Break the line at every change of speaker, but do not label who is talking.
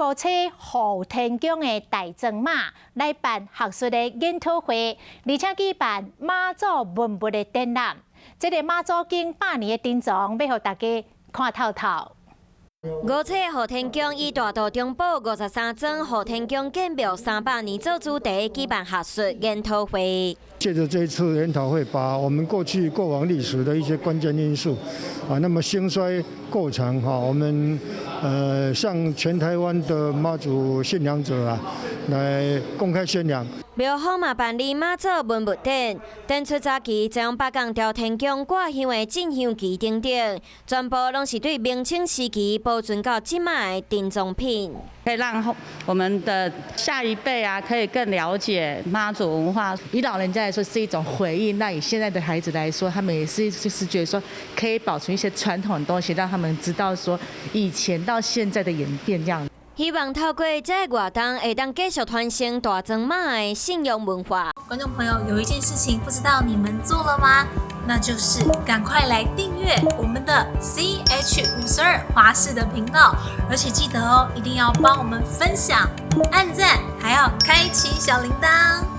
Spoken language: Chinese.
五车昊天宫的大庄马来办学术的研讨会，而且举办妈祖文物的展览。这个妈祖经100年的珍藏，要让大家看透透。
五车昊天宫以大道中宝53庄昊天宫建庙300年做主题，举办学术研讨会。
借着这一次研讨会，把我们过往历史的一些关键因素，那么兴衰过程我们向全台湾的妈祖信仰者来公开宣扬。
庙方嘛办理妈祖文物展，展出早期将北港朝天宫挂香的进香旗等等，全部拢是对明清时期保存到即卖的珍藏品，
可以让我们的下一辈可以更了解妈祖文化。
以老人家来说是一种回忆，那以现在的孩子来说，他们也是就是觉得说可以保存一些传统的东西，让他们知道说以前到现在的演变这样。
希望透过这个活动，会当继续传承大庄马的信仰文化。
观众朋友，有一件事情不知道你们做了吗？那就是赶快来订阅我们的 CH52华视的频道，而且记得哦，一定要帮我们分享、按赞，还要开启小铃铛。